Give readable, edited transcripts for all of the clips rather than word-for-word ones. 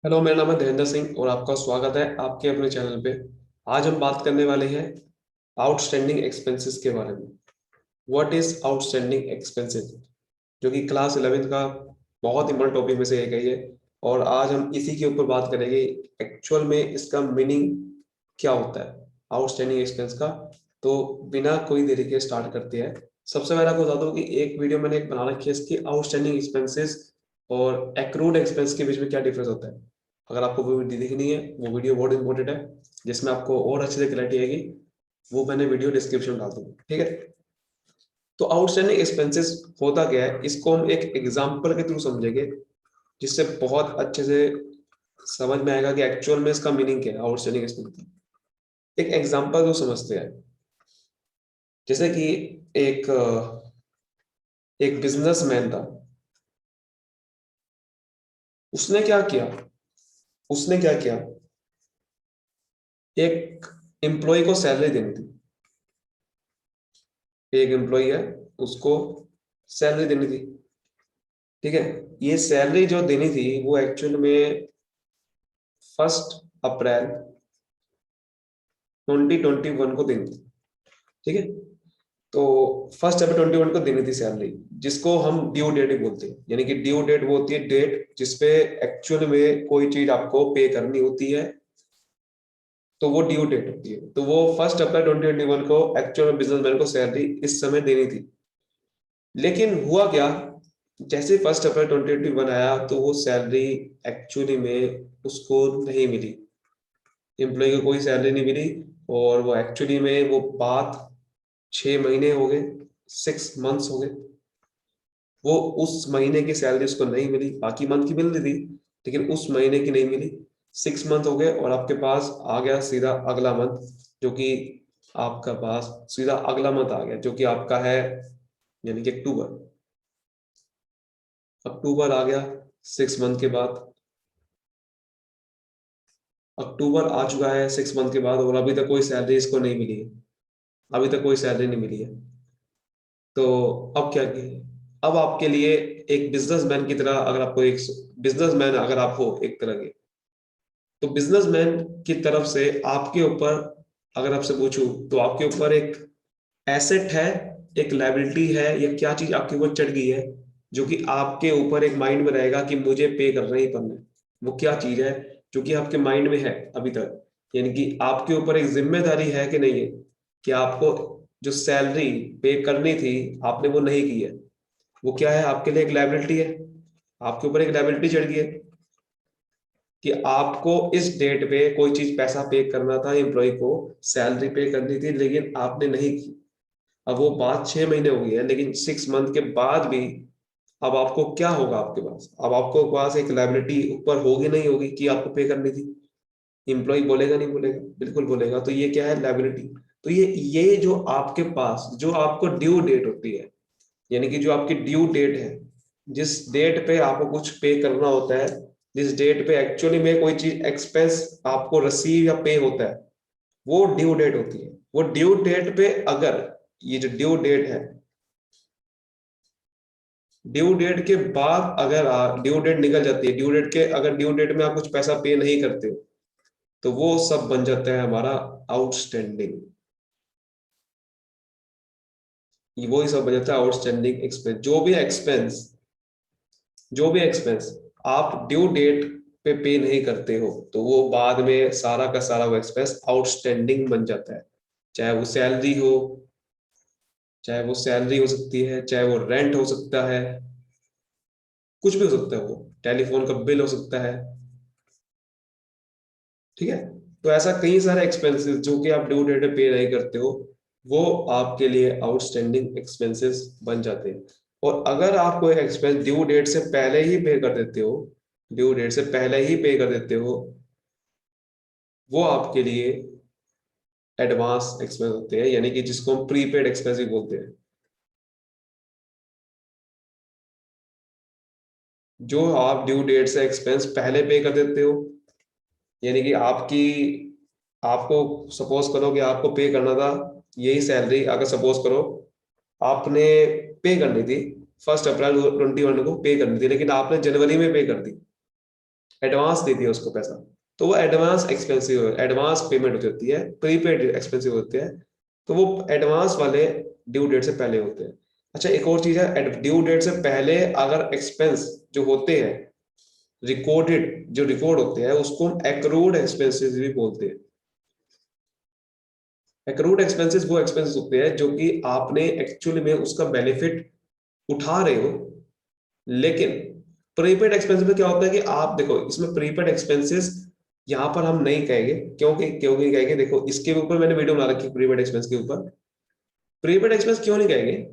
Hello, मेरा नाम है धीरेन्द्र सिंह और आपका स्वागत है आपके अपने चैनल पे। आज हम बात करने वाले हैं आउटस्टैंडिंग एक्सपेंसेस के बारे में। व्हाट इज आउटस्टैंडिंग एक्सपेंसेस, जो कि क्लास 11th का बहुत इंपॉर्टेंट टॉपिक में से एक है ये। और आज हम इसी के ऊपर बात करेंगे, एक्चुअल में इसका मीनिंग क्या होता है आउटस्टैंडिंग एक्सपेंस का। तो बिना कोई देरी के स्टार्ट करते हैं। सबसे पहले आपको बता दूं कि एक वीडियो मैंने एक बना रखी है इसकी, आउटस्टैंडिंग एक्सपेंसेस और एक्रूड एक्सपेंस के बीच में क्या डिफरेंस होता है। अगर आपको वो वीडियो देखनी है, वो वीडियो बहुत इंपॉर्टेंट है, जिसमें आपको और अच्छे से क्लैरिटी आएगी। वो मैंने वीडियो डिस्क्रिप्शन में डाल दूंगा, ठीक है। तो आउटस्टैंडिंग एक्सपेंसेस होता क्या है, इसको हम एक एग्जांपल के थ्रू समझेंगे, जिससे बहुत अच्छे से समझ में आएगा कि एक्चुअल में इसका मीनिंग क्या है आउटस्टैंडिंग एक्सपेंस। एक एग्जांपल जो समझते हैं, जैसे कि एक एक बिजनेसमैन था। उसने क्या किया उसने क्या किया, एक एम्प्लॉय को सैलरी देनी थी। एक एम्प्लॉय है, उसको सैलरी देनी थी, ठीक है। ये सैलरी जो देनी थी वो एक्चुअल में 1 अप्रैल 2021 को देनी थी, ठीक है। तो 1 अप्रैल 2021 को देनी थी सैलरी, जिसको हम ड्यू डेट बोलते हैं। यानी कि ड्यू डेट वो होती है डेट जिसपे एक्चुअल में कोई चीज आपको पे करनी होती है, तो वो ड्यू डेट होती है। तो वो 1 अप्रैल 2021 को एक्चुअल में बिजनेसमैन को सैलरी इस समय देनी थी। लेकिन हुआ क्या, जैसे 1 अप्रैल 2021 आया तो वो सैलरी एक्चुअली में उसको नहीं मिली। एम्प्लॉय को कोई सैलरी नहीं मिली। और वो एक्चुअली में वो बात 6 महीने हो गए, 6 मंथ्स हो गए। वो उस महीने की सैलरी उसको नहीं मिली, बाकी मंथ की मिल रही थी, लेकिन उस महीने की नहीं मिली। 6 मंथ हो गए और आपके पास आ गया सीधा अगला मंथ, जो कि आपका पास सीधा अगला मंथ आ गया, जो कि आपका है यानी कि अक्टूबर। अक्टूबर आ गया 6 मंथ के बाद। अक्टूबर आ चुका है 6 मंथ के बाद और अभी तक कोई सैलरी इसको नहीं मिली है। अभी तक कोई सैलरी नहीं मिली है। तो अब क्या किया, अब आपके लिए एक बिजनेसमैन की तरह, अगर आपको एक बिजनेसमैन अगर आप हो एक तरह के, तो बिजनेसमैन की तरफ से आपके ऊपर, अगर आपसे पूछूं तो आपके ऊपर एक एसेट है, एक लायबिलिटी है, या क्या चीज आपके ऊपर चढ़ गई है, जो कि आपके ऊपर एक माइंड में रहेगा कि मुझे पे करना ही करना है। वो क्या चीज है जो कि आपके माइंड में है अभी तक, यानी कि आपके ऊपर एक जिम्मेदारी है कि नहीं है, कि आपको जो सैलरी पे करनी थी आपने वो नहीं की है। वो क्या है, आपके लिए एक लायबिलिटी है। आपके ऊपर एक लायबिलिटी चढ़ गई है कि आपको इस डेट पे कोई चीज पैसा पे करना था, एम्प्लॉय को सैलरी पे करनी थी, लेकिन आपने नहीं की। अब वो बात 6 महीने हो गई है, लेकिन 6 मंथ के बाद भी अब आपको क्या होगा, आपके पास अब आपको पास एक लाइबिलिटी ऊपर होगी नहीं होगी कि आपको पे करनी थी। एम्प्लॉय बोलेगा नहीं बोलेगा, बिल्कुल बोलेगा। तो ये क्या है, लाइबिलिटी। तो ये जो आपके पास जो आपको ड्यू डेट होती है, यानी कि जो आपकी ड्यू डेट है, जिस डेट पे आपको कुछ पे करना होता है, जिस डेट पे एक्चुअली में कोई चीज एक्सपेंस आपको रिसीव या पे होता है, वो ड्यू डेट होती है। वो ड्यू डेट पे अगर ये जो ड्यू डेट है, ड्यू डेट के बाद अगर ड्यू डेट निकल जाती है, ड्यू डेट के अगर ड्यू डेट में आप कुछ पैसा पे नहीं करते हो, तो वो सब बन जाता है हमारा आउटस्टैंडिंग। वो ही सब बन जाता है आउटस्टैंडिंग एक्सपेंस। जो भी एक्सपेंस आप ड्यू डेट पे नहीं करते हो, तो वो बाद में सारा का सारा वो एक्सपेंस आउटस्टैंडिंग बन जाता है। चाहे वो सैलरी हो, चाहे वो सैलरी हो सकती है, चाहे वो रेंट हो सकता है, कुछ भी हो सकता है। वो टेलीफोन का बिल हो सकता है, ठीक है। तो ऐसा कई सारे एक्सपेंसेस जो कि आप ड्यू डेट पे नहीं करते हो, वो आपके लिए आउटस्टैंडिंग एक्सपेंसेस बन जाते हैं। और अगर आप कोई एक्सपेंस ड्यू डेट से पहले ही पे कर देते हो, ड्यू डेट से पहले ही पे कर देते हो, वो आपके लिए एडवांस एक्सपेंस होते हैं, यानी कि जिसको हम प्रीपेड एक्सपेंस भी बोलते हैं। जो आप ड्यू डेट से एक्सपेंस पहले पे कर देते हो, यानी कि आपको सपोज करो कि आपको पे करना था यही सैलरी, अगर सपोज करो आपने पे करनी थी 1 अप्रैल 2021 को पे करनी थी, लेकिन आपने जनवरी में पे कर दी। एडवांस दे दिया उसको पैसा, तो वो एडवांस एक्सपेंसिव, एडवांस पेमेंट होती है, प्रीपेड एक्सपेंसिव होते हैं, तो वो एडवांस वाले ड्यू डेट से पहले होते हैं। अच्छा, एक और चीज है, ड्यू डेट से पहले अगर एक्सपेंस जो होते हैं रिकॉर्डेड, जो रिकॉर्ड होते हैं उसको हम एक्रूड एक्सपेंसेस भी बोलते हैं। एक्रूड एक्सपेंसेस वो एक्सपेंसेस होते हैं जो कि आपने एक्चुअली में उसका बेनिफिट उठा रहे हो, लेकिन प्रीपेड एक्सपेंसेस में क्या होता है कि आप देखो, इसमें प्रीपेड एक्सपेंसेस यहाँ पर हम नहीं कहेंगे, क्योंकि क्योंकि कहेंगे, देखो इसके ऊपर मैंने वीडियो बना रखी है प्रीपेड एक्सपेंस के ऊपर। प्रीपेड एक्सपेंस क्यों नहीं कहेंगे,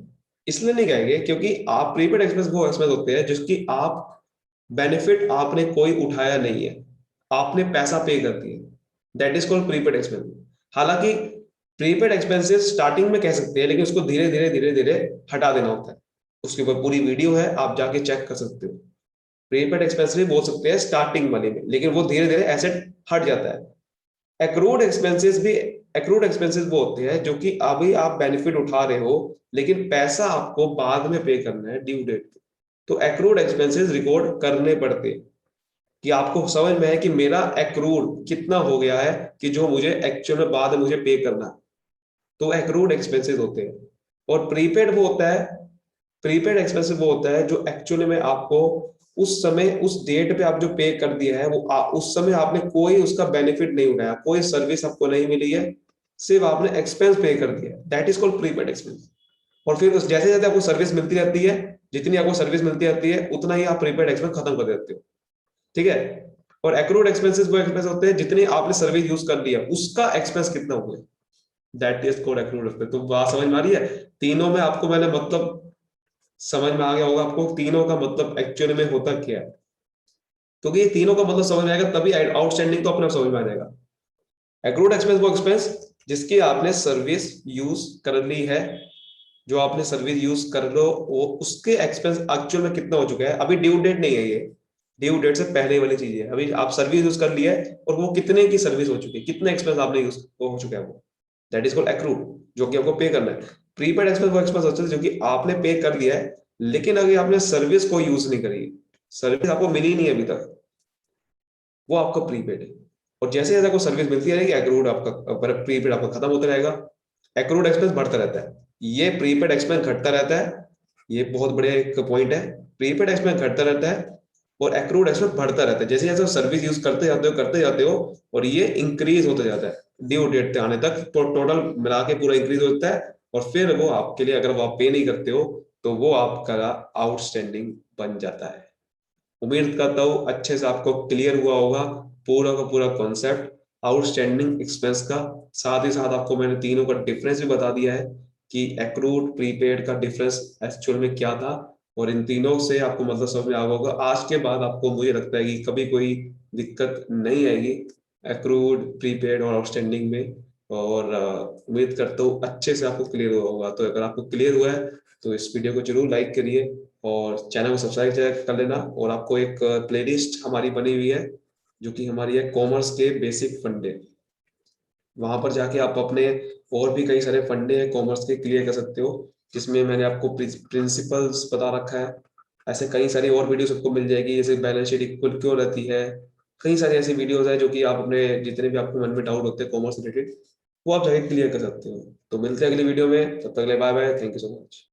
इसलिए नहीं कहेंगे क्योंकि आप प्रीपेड एक्सपेंस वो एक्सपेंस होते हैं जिसकी आप बेनिफिट आपने कोई उठाया नहीं है, आपने पैसा पे कर दिया, that is called prepaid expense. हालांकि प्रीपेड एक्सपेंसेस स्टार्टिंग में कह सकते हैं, लेकिन उसको धीरे धीरे धीरे धीरे हटा देना होता है, उसके ऊपर पूरी वीडियो है, आप जाके चेक कर सकते हो। प्रीपेड एक्सपेंस भी बोल सकते हैं स्टार्टिंग वाले में, लेकिन वो धीरे धीरे एसेट हट जाता है। एक्रूड एक्सपेंसेस भी, एक्रूड एक्सपेंसेस वो होते हैं जो कि अभी आप बेनिफिट उठा रहे हो, लेकिन पैसा आपको बाद में पे करना है ड्यू डेट पे, तो एक्रूड एक्सपेंसेस रिकॉर्ड करने पड़ते हैं कि आपको समझ में है कि मेरा एक्रूड कितना हो गया है, कि जो मुझे एक्चुअल में बाद में मुझे पे करना है, तो एक्रूड एक्सपेंसेस होते हैं। और प्रीपेड वो होता है, प्रीपेड एक्सपेंसिव वो होता है जो एक्चुअली में आपको उस समय, उस डेट पे आप जो पे कर दिया है वो उस समय आपने कोई उसका बेनिफिट नहीं उठाया, कोई सर्विस आपको नहीं मिली है, सिर्फ आपने एक्सपेंस पे कर दिया, that is called prepaid expense. और फिर जैसे जैसे आपको सर्विस मिलती रहती है, जितनी आपको सर्विस मिलती रहती है उतना ही आप प्रीपेड एक्सपेंस खत्म कर देते हो, ठीक है। और एक्रूड एक्सपेंसेस वो एक्सपेंस होते हैं जितनी आपने सर्विस यूज कर लिया उसका एक्सपेंस कितना हुआ, that is called accrued expense. तो बात समझ में आ रही है, तीनों में आपको मैंने मतलब समझ में आ गया होगा आपको तीनों का मतलब एक्चुअली में होता क्या है, क्योंकि ये तीनों का मतलब समझ में आएगा तभी आउटस्टैंडिंग तो अपने आप समझ में आ जाएगा। एक्रूड एक्सपेंस वो एक्सपेंस जिसकी आपने सर्विस यूज कर ली है, जो आपने सर्विस यूज कर लो वो उसके एक्सपेंस एक्चुअल में कितना हो चुका है, अभी ड्यू डेट नहीं है ये, ड्यू डेट से पहले वाली चीज है, अभी आप सर्विस यूज कर लिया है और वो कितने की सर्विस हो चुकी है, कितने एक्सपेंस आपने यूज हो चुका है वो, दैट इज कॉल्ड एक्रूड, जो कि आपको पे करना है। प्रीपेड एक्सपेंस वो एक्सपेंस होता है जो कि आपने पे कर लिया है, लेकिन अगर आपने सर्विस को यूज नहीं करी, सर्विस आपको मिली नहीं अभी तक, वो आपका प्रीपेड है। और जैसे जैसे आपको सर्विस मिलती रहेगी एक्रूड आपका, प्रीपेड आपका खत्म होता रहेगा, एक्रूड एक्सपेंस बढ़ता रहता है, ये प्रीपेड एक्सपेंस घटता रहता है, ये बहुत बढ़िया एक पॉइंट है। प्रीपेड एक्सपेंस घटता रहता है और एक्रूड एक्सपेंस बढ़ता रहता है, जैसे जैसे सर्विस यूज करते जाते हो, और ये इंक्रीज होता जाता है ड्यू डेट आने तक, तो टोटल मिला के पूरा इंक्रीज होता है, और फिर वो आपके लिए, अगर वो आप पे नहीं करते हो तो वो आपका आउटस्टैंडिंग बन जाता है। उम्मीद करता हूँ अच्छे से आपको क्लियर हुआ होगा पूरा का पूरा कॉन्सेप्ट आउटस्टैंडिंग एक्सपेंस का। साथ ही साथ आपको मैंने तीनों का डिफरेंस भी बता दिया है कि एक्रूड प्रीपेड का डिफरेंस एक्चुअल में क्या था, और इन तीनों से आपको मतलब समझ में आ गया होगा। आज के बाद आपको, मुझे लगता है कि कभी कोई दिक्कत नहीं आएगी एक्रूड प्रीपेड और आउटस्टैंडिंग में, और उम्मीद करता हूँ अच्छे से आपको क्लियर हुआ होगा। तो अगर आपको क्लियर हुआ है तो इस वीडियो को जरूर लाइक करिए और चैनल को सब्सक्राइब कर लेना। और आपको एक प्लेलिस्ट हमारी बनी हुई है जो कि हमारी है कॉमर्स के बेसिक फंडे, वहां पर जाके आप अपने और भी कई सारे फंडे हैं कॉमर्स के क्लियर कर सकते हो, जिसमें मैंने आपको प्रिंसिपल्स बता रखा है। ऐसे कई सारी और वीडियोस आपको मिल जाएगी, जैसे बैलेंस शीट इक्वल क्यों रहती है, कई सारी ऐसी वीडियोस है जो कि आप अपने जितने भी आपके मन में डाउट होते हैं कॉमर्स रिलेटेड, वो आप जाके क्लियर कर सकते हो। तो मिलते हैं अगली वीडियो में, तब तक के लिए bye bye, thank you so much.